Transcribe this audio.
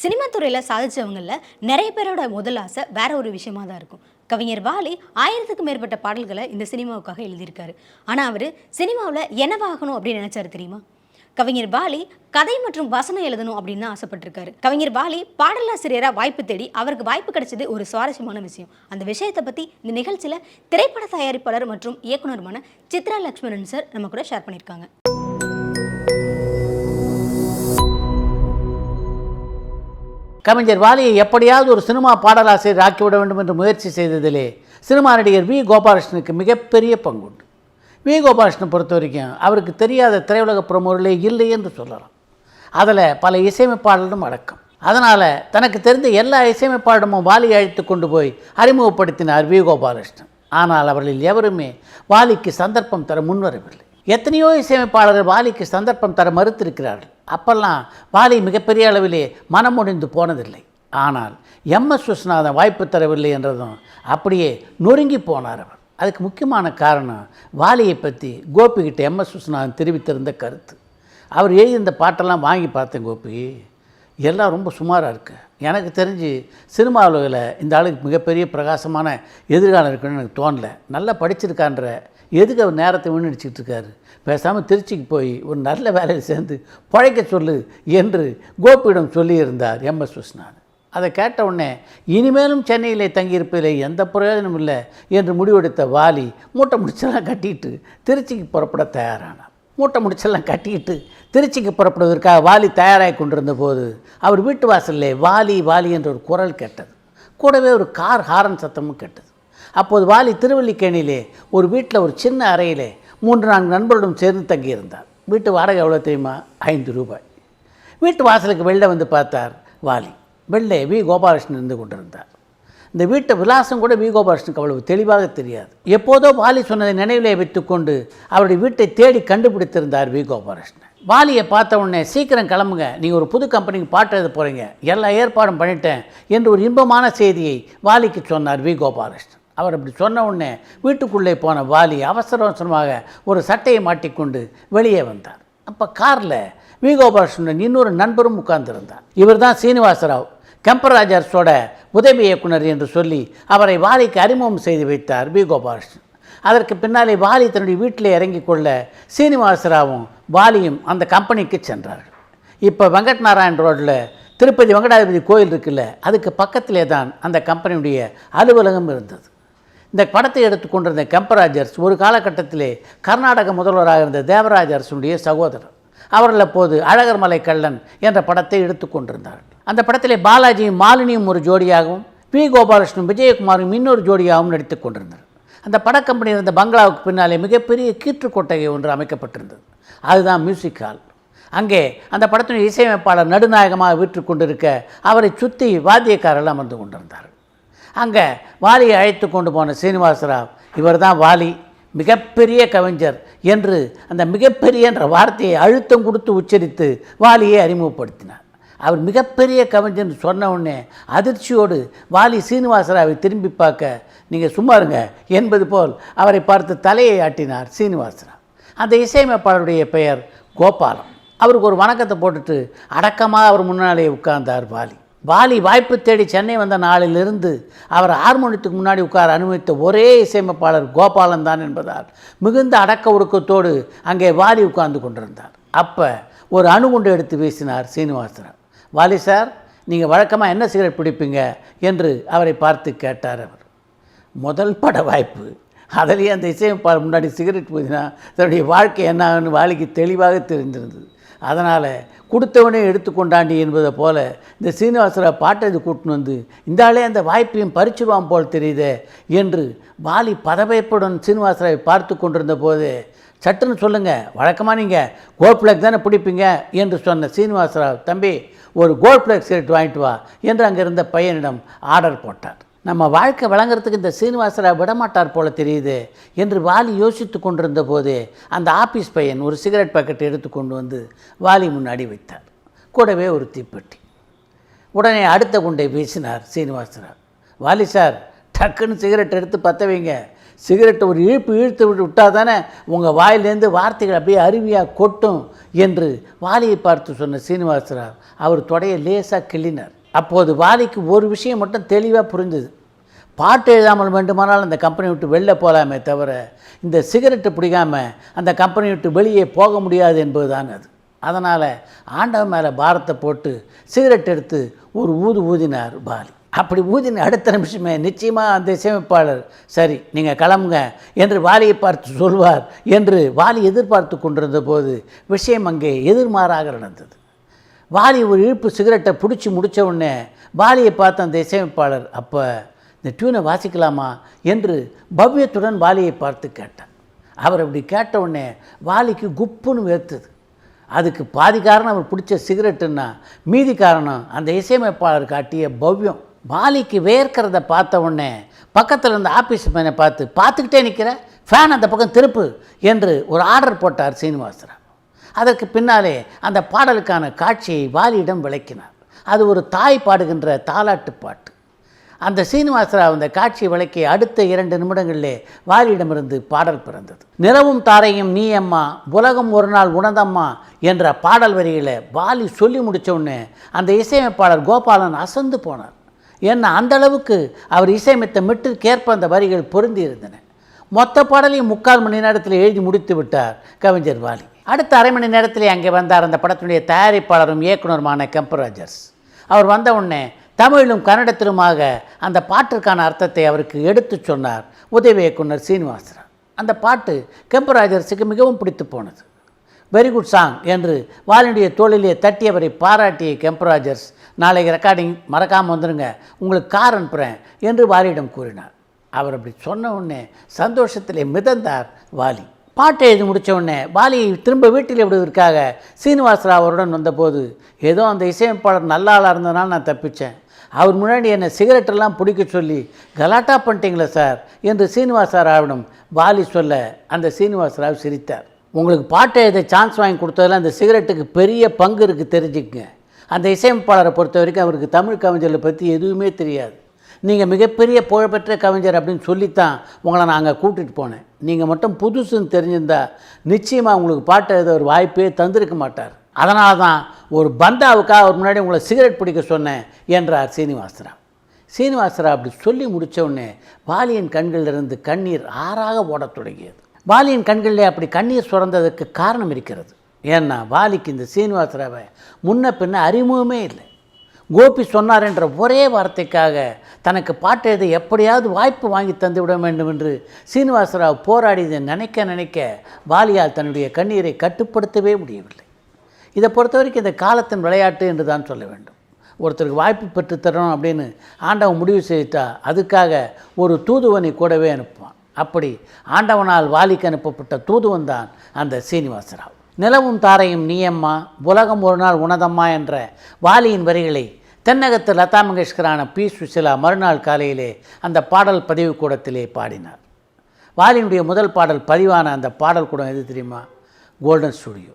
Cinema துறையில் சாதிச்சவங்களில் நிறைய பேரோட முதல் ஆசை வேற ஒரு விஷயமா தான் இருக்கும். கவிஞர் வாலி 1000க்கும் மேற்பட்ட பாடல்களை இந்த சினிமாவுக்காக எழுதியிருக்காரு. ஆனால் அவர் சினிமாவில் என்னவாகணும் அப்படின்னு நினைச்சாரு தெரியுமா? கவிஞர் வாலி கதை மற்றும் வசனம் எழுதணும் அப்படின்னு தான் ஆசைப்பட்டிருக்காரு. கவிஞர் வாலி பாடலாசிரியராக வாய்ப்பு தேடி அவருக்கு வாய்ப்பு கிடைச்சது ஒரு சுவாரஸ்யமான விஷயம். அந்த விஷயத்தை பற்றி இந்த நிகழ்ச்சியில் திரைப்பட தயாரிப்பாளர் மற்றும் இயக்குனருமான சித்ரா லக்ஷ்மணன் சார் நம்ம கூட ஷேர் பண்ணியிருக்காங்க. கவிஞர் வாலியை எப்படியாவது ஒரு சினிமா பாடலாசிரியர் ஆக்கிவிட வேண்டும் என்று முயற்சி செய்ததிலே சினிமா நடிகர் வி கோபாலகிருஷ்ணனுக்கு மிகப்பெரிய பங்குண்டு. வி கோபாலகிருஷ்ணன் பொறுத்த வரைக்கும் அவருக்கு தெரியாத திரையுலக பிரமுகர்களே இல்லை என்று சொல்லலாம். அதில் பல இசையமைப்பாளர்களும் அடக்கம். அதனால் தனக்கு தெரிந்த எல்லா இசையமைப்பாளரிடமும் வாலியை அழைத்து கொண்டு போய் அறிமுகப்படுத்தினார் வி கோபாலகிருஷ்ணன். ஆனால் அவர்களில் எவருமே வாலிக்கு சந்தர்ப்பம் தர முன்வரவில்லை. எத்தனையோ இசையமைப்பாளர்கள் வாலிக்கு சந்தர்ப்பம் தர மறுத்திருக்கிறார்கள். அப்பெல்லாம் வாலி மிகப்பெரிய அளவிலே மனம் முடிந்து போனதில்லை. ஆனால் எம்.எஸ். விஸ்வநாதன் வாய்ப்பு தரவில்லை என்றதும் அப்படியே நொறுங்கி போனார் அவர். அதுக்கு முக்கியமான காரணம் வாலியை பற்றி கோபிகிட்ட எம்.எஸ். விஸ்வநாதன் தெரிவித்திருந்த கருத்து. அவர் எழுதி இந்த பாட்டெல்லாம் வாங்கி பார்த்தேன் கோபி, எல்லாம் ரொம்ப சுமாராக இருக்குது. எனக்கு தெரிஞ்சு சினிமா உலகில் இந்த ஆளுக்கு மிகப்பெரிய பிரகாசமான எதிர்காலம் இருக்குன்னு எனக்கு தோணலை. நல்லா படிச்சிருக்கான்ற எதுக்கு அவர் நேரத்தை வீணடிச்சிட்டு இருக்காரு, பேசாமல் திருச்சிக்கு போய் ஒரு நல்ல வேலையில் சேர்ந்து பழைக்க சொல்லு என்று கோபியிடம் சொல்லியிருந்தார் எம்.எஸ். விஸ்வநாதன். அதை கேட்ட உடனே இனிமேலும் சென்னையிலே தங்கியிருப்பதிலே எந்த பிரயோஜனம் இல்லை என்று முடிவெடுத்த வாலி மூட்டை முடிச்செல்லாம் கட்டிட்டு திருச்சிக்கு புறப்பட தயாரானார். மூட்டை முடிச்செல்லாம் கட்டிக்கிட்டு திருச்சிக்கு புறப்படுவதற்காக வாலி தயாராகி கொண்டிருந்த போது அவர் வீட்டு வாசலில் வாலி வாலி என்ற ஒரு குரல் கேட்டது. கூடவே ஒரு கார் ஹாரன் சத்தமும் கேட்டது. அப்போது வாலி திருவல்லிக்கேணியிலே ஒரு வீட்டில் ஒரு சின்ன அறையிலே 3-4 நண்பர்களும் சேர்ந்து தங்கியிருந்தார். வீட்டு வாடகை எவ்வளோ தெரியுமா? 5 ரூபாய். வீட்டு வாசலுக்கு வெளில வந்து பார்த்தார் வாலி. வெளில வி கோபாலகிருஷ்ணன் இருந்து கொண்டிருந்தார். இந்த வீட்டை விலாசம் கூட வி கோபாலகிருஷ்ணனுக்கு அவ்வளவு தெளிவாக தெரியாது. எப்போதோ வாலி சொன்னதை நினைவிலே வைத்துக்கொண்டு அவருடைய வீட்டை தேடி கண்டுபிடித்திருந்தார் வி கோபாலகிருஷ்ணன். வாலியை பார்த்த உடனே சீக்கிரம் கிளம்புங்க, நீங்கள் ஒரு புது கம்பெனிக்கு பாட்டு எழுத போகிறீங்க, எல்லா ஏற்பாடும் பண்ணிட்டேன் என்று ஒரு இன்பமான செய்தியை வாலிக்கு சொன்னார் வி கோபாலகிருஷ்ணன். அவர் அப்படி சொன்ன உடனே வீட்டுக்குள்ளே போன வாலி அவசர அவசரமாக ஒரு சட்டையை மாட்டிக்கொண்டு வெளியே வந்தார். அப்போ காரில் வி கோபாலகிருஷ்ணன் இன்னொரு நண்பரும் உட்கார்ந்திருந்தார். இவர் தான் சீனிவாசராவ், கெம்பராஜர்ஸோட உதவி இயக்குனர் என்று சொல்லி அவரை வாலிக்கு அறிமுகம் செய்து வைத்தார் வி கோபாலகிருஷ்ணன். அதற்கு பின்னாலே வாலி தன்னுடைய வீட்டில் இறங்கி கொள்ள சீனிவாசராவும் வாலியும் அந்த கம்பெனிக்கு சென்றார்கள். இப்போ வெங்கட் நாராயண் ரோட்டில் திருப்பதி வெங்கடாதிபதி கோயில் இருக்குல்ல, அதுக்கு பக்கத்திலே தான் அந்த கம்பெனியுடைய அலுவலகம் இருந்தது. இந்த படத்தை எடுத்துக்கொண்டிருந்த கெம்பராஜர்ஸ் ஒரு காலகட்டத்திலே கர்நாடக முதல்வராக இருந்த தேவராஜ அரசுடைய சகோதரர். அவர்கள் அப்போது அழகர் மலை கள்ளன் என்ற படத்தை எடுத்துக்கொண்டிருந்தார்கள். அந்த படத்திலே பாலாஜியும் மாலினியும் ஒரு ஜோடியாகவும் வி கோபாலகிருஷ்ணன் விஜயகுமாரும் இன்னொரு ஜோடியாகவும் நடித்து கொண்டிருந்தார். அந்த படக்கம்பெனி இருந்த பங்களாவுக்கு பின்னாலே மிகப்பெரிய கீற்று கொட்டகை ஒன்று அமைக்கப்பட்டிருந்தது. அதுதான் மியூசிக் ஹால். அங்கே அந்த படத்தின் இசையமைப்பாளர் நடுநாயகமாக வீற்று கொண்டிருக்க அவரை சுற்றி வாத்தியக்காரர்கள் அமர்ந்து கொண்டிருந்தார்கள். அங்கே வாலியை அழைத்து கொண்டு போன சீனிவாசராவ், இவர் தான் வாலி, மிகப்பெரிய கவிஞர் என்று அந்த மிகப்பெரிய என்ற வார்த்தையை அழுத்தம் கொடுத்து உச்சரித்து வாலியை அறிமுகப்படுத்தினார். அவர் மிகப்பெரிய கவிஞர் சொன்ன உடனே அதிர்ச்சியோடு வாலி சீனிவாசராவை திரும்பி பார்க்க, நீங்கள் சும்மா இருங்க என்பது போல் அவரை பார்த்து தலையை ஆட்டினார் சீனிவாசராவ். அந்த இசையமைப்பாளருடைய பெயர் கோபாலம். அவருக்கு ஒரு வணக்கத்தை போட்டுட்டு அடக்கமாக அவர் முன்னாலே உட்கார்ந்தார் வாலி. வாலி வாய்ப்பு தேடி சென்னை வந்த நாளிலிருந்து அவர் ஹார்மோனியத்துக்கு முன்னாடி உட்கார அனுமதித்த ஒரே இசையமைப்பாளர் கோபாலன் தான் என்பதால் மிகுந்த அடக்க ஒடுக்கத்தோடு அங்கே வாலி உட்கார்ந்து கொண்டிருந்தார். அப்போ ஒரு அணுகுண்டு எடுத்து வீசினார் சீனிவாசராவ். வாலி சார், நீங்கள் வழக்கமாக என்ன சிகரெட் பிடிப்பீங்க என்று அவரை பார்த்து கேட்டார். அவர் முதல் பட வாய்ப்பு, அதிலேயே அந்த இசையமைப்பாளர் முன்னாடி சிகரெட் ஊதினா தன்னுடைய வாழ்க்கை என்னான்னு வாலிக்கு தெளிவாக தெரிந்திருந்தது. அதனால் கொடுத்தவனே எடுத்துக்கொண்டாண்டி என்பதை போல் இந்த சீனிவாசராவ் பாட்டை இது கூட்டின்னு வந்து இந்த ஆளே அந்த வாய்ப்பையும் பறிச்சுடுவான் போல் தெரியுதே என்று வாலி பதவைப்புடன் சீனிவாசராவை பார்த்து கொண்டிருந்த போது, சட்டுன்னு சொல்லுங்கள், வழக்கமாக நீங்கள் கோல்ட் பிளேக் தானே பிடிப்பீங்க என்று சொன்ன சீனிவாசராவ், தம்பி ஒரு கோல்ட் பிளேக் சிகரெட் வாங்கிட்டு வா என்று அங்கே இருந்த பையனிடம் ஆர்டர் போட்டார். நம்ம வாழ்க்கை வழங்குறதுக்கு இந்த சீனிவாசராவ் விடமாட்டார் போல தெரியுது என்று வாலி யோசித்து கொண்டிருந்த போதே அந்த ஆஃபீஸ் பையன் ஒரு சிகரெட் பாக்கெட் எடுத்து கொண்டு வந்து வாலி முன்னாடி வைத்தார். கூடவே ஒரு தீப்பெட்டி. உடனே அடுத்த குண்டை வீசினார் சீனிவாசராவ். வாலி சார், டக்குன்னு சிகரெட் எடுத்து பற்ற வைங்க, சிகரெட்டை ஒரு இழுப்பு இழுத்து விட்டால் தானே உங்கள் வாயிலேருந்து வார்த்தைகள் அப்படியே அருவியாக கொட்டும் என்று வாலியை பார்த்து சொன்ன சீனிவாசராவ் அவர் தொடையை லேசாக கிள்ளினார். அப்போது வாலிக்கு ஒரு விஷயம் மட்டும் தெளிவாக புரிஞ்சுது. பாட்டு எழுதாமல் வேண்டுமானால் அந்த கம்பெனி விட்டு வெளில போகலாமே தவிர இந்த சிகரெட்டு பிடிக்காமல் அந்த கம்பெனி விட்டு வெளியே போக முடியாது என்பது தான் அது. அதனால் ஆண்டவன் மேலே பாரத்தை போட்டு சிகரெட் எடுத்து ஒரு ஊதினார் வாலி. அப்படி ஊதின அடுத்த நிமிஷமே நிச்சயமாக அந்த இசையமைப்பாளர் சரி நீங்கள் கிளம்புங்க என்று வாலியை பார்த்து சொல்வார் என்று வாலி எதிர்பார்த்து கொண்டிருந்த போது விஷயம் அங்கே எதிர்மாறாக நடந்தது. வாலி ஒரு இழுப்பு சிகரெட்டை பிடிச்சி முடித்த உடனே வாலியை பார்த்து அந்த இசையமைப்பாளர் அப்போ இந்த டியூனை வாசிக்கலாமா என்று பவ்யத்துடன் வாலியை பார்த்து கேட்டார். அவர் அப்படி கேட்ட உடனே வாலிக்கு குப்புன்னு வேர்த்தது. அதுக்கு பாதி காரணம் அவர் பிடிச்ச சிகரெட்டுன்னா மீதி காரணம் அந்த இசையமைப்பாளர் காட்டிய பவ்யம். வாலிக்கு வேர்க்கிறத பார்த்த உடனே பக்கத்தில் இருந்த ஆஃபீஸ் மேனை பார்த்துக்கிட்டே நிற்கிற ஃபேன் அந்த பக்கம் திருப்பு என்று ஒரு ஆர்டர் போட்டார் சீனிவாசராவ். அதற்கு பின்னாலே அந்த பாடலுக்கான காட்சியை வாலியிடம் விளக்கினார். அது ஒரு தாய் பாடுகின்ற தாலாட்டு பாட்டு. அந்த சீனிவாசராவ் அந்த காட்சியை விளக்கி அடுத்த 2 நிமிடங்களிலே வாலியிடமிருந்து பாடல் பிறந்தது. நிலவும் தாரையும் நீ அம்மா உலகம் ஒரு நாள் உணர்ந்தம்மா என்ற பாடல் வரிகளை வாலி சொல்லி முடித்த உடனே அந்த இசையமைப்பாளர் கோபாலன் அசந்து போனார். ஏன்னா அந்த அளவுக்கு அவர் இசையமைத்த மிட்டிற்கேற்ப அந்த வரிகள் பொருந்தி இருந்தன. மொத்த பாடலையும் 3/4 மணி நேரத்தில் எழுதி முடித்து விட்டார் கவிஞர் வாலி. அடுத்த அரை மணி நேரத்திலே அங்கே வந்தார் அந்த படத்தினுடைய தயாரிப்பாளரும் இயக்குனருமான கெம்பராஜர்ஸ். அவர் வந்த உடனே தமிழிலும் கன்னடத்திலுமாக அந்த பாட்டிற்கான அர்த்தத்தை அவருக்கு எடுத்து சொன்னார் உதவி இயக்குனர் சீனிவாசராவ். அந்த பாட்டு கெம்பராஜர்ஸுக்கு மிகவும் பிடித்து போனது. வெரி குட் சாங் என்று வாலியுடைய தோளிலே தட்டியவரை பாராட்டிய கெம்பராஜர்ஸ் நாளைக்கு ரெக்கார்டிங் மறக்காமல் வந்துடுங்க, உங்களுக்கு கார் அனுப்புகிறேன் என்று வாலியிடம் கூறினார். அவர் அப்படி சொன்ன உடனே சந்தோஷத்திலே மிதந்தார் வாலி. பாட்டை எழுதி முடித்த உடனே வாலியை திரும்ப வீட்டில் விடுவதற்காக சீனிவாசராவ் அவருடன் வந்தபோது ஏதோ அந்த இசையமைப்பாளர் நல்ல ஆளாக இருந்ததுனால நான் தப்பித்தேன், அவர் முன்னாடி என்னை சிகரெட்டெல்லாம் பிடிக்க சொல்லி கலாட்டா பண்ணிட்டீங்களே சார் என்று சீனிவாசராவிடம் வாலி சொல்ல அந்த சீனிவாசராவ் சிரித்தார். உங்களுக்கு பாட்டை எழுத சான்ஸ் வாங்கி கொடுத்ததில் அந்த சிகரெட்டுக்கு பெரிய பங்கு இருக்குது தெரிஞ்சுக்கங்க. அந்த இசையமைப்பாளரை பொறுத்த வரைக்கும் அவருக்கு தமிழ் கவிஞர்களை பற்றி எதுவுமே தெரியாது. நீங்கள் மிகப்பெரிய புகழ்பெற்ற கவிஞர் அப்படின்னு சொல்லித்தான் உங்களை நான் அங்கே கூட்டிகிட்டு போனேன். நீங்கள் மட்டும் புதுசுன்னு தெரிஞ்சிருந்தால் நிச்சயமாக உங்களுக்கு பாட்டு எழுத ஒரு வாய்ப்பே தந்திருக்க மாட்டார். அதனால தான் ஒரு பந்தாவுக்காக அவர் முன்னாடி உங்களை சிகரெட் பிடிக்க சொன்னேன் என்றார் சீனிவாசராவ். சீனிவாசராவ் அப்படி சொல்லி முடித்த உடனே வாலியின் கண்களிலிருந்து கண்ணீர் ஆறாக ஓடத் தொடங்கியது. வாலியின் கண்களிலே அப்படி கண்ணீர் சுரந்ததற்கு காரணம் இருக்கிறது. ஏன்னா வாலிக்கு இந்த சீனிவாசராவை முன்ன பின்ன அறிமுகமே இல்லை. கோபி சொன்னார் என்ற ஒரே வார்த்தைக்காக தனக்கு பாட்டு எழுத எப்படியாவது வாய்ப்பு வாங்கி தந்து விட வேண்டும் என்று சீனிவாசராவ் போராடியதை நினைக்க வாலியால் தன்னுடைய கண்ணீரை கட்டுப்படுத்தவே முடியவில்லை. இதை பொறுத்த வரைக்கும் இந்த காலத்தின் விளையாட்டு என்று தான் சொல்ல வேண்டும். ஒருத்தருக்கு வாய்ப்பு பெற்றுத்தரணும் அப்படின்னு ஆண்டவன் முடிவு செய்துட்டா அதுக்காக ஒரு தூதுவனை கூடவே அனுப்புவான். அப்படி ஆண்டவனால் வாலிக்கு அனுப்பப்பட்ட தூதுவன் தான் அந்த சீனிவாசராவ். நிலவும் தாரையும் நீயம்மா உலகம் ஒரு நாள் உணதம்மா என்ற வாலியின் வரிகளை தென்னகத்து லதா மங்கேஷ்கரான பி சுசிலா மறுநாள் காலையிலே அந்த பாடல் பதிவு கூடத்திலே பாடினார். வாலியினுடைய முதல் பாடல் பதிவான அந்த பாடல் கூடம் எது தெரியுமா? Golden studio.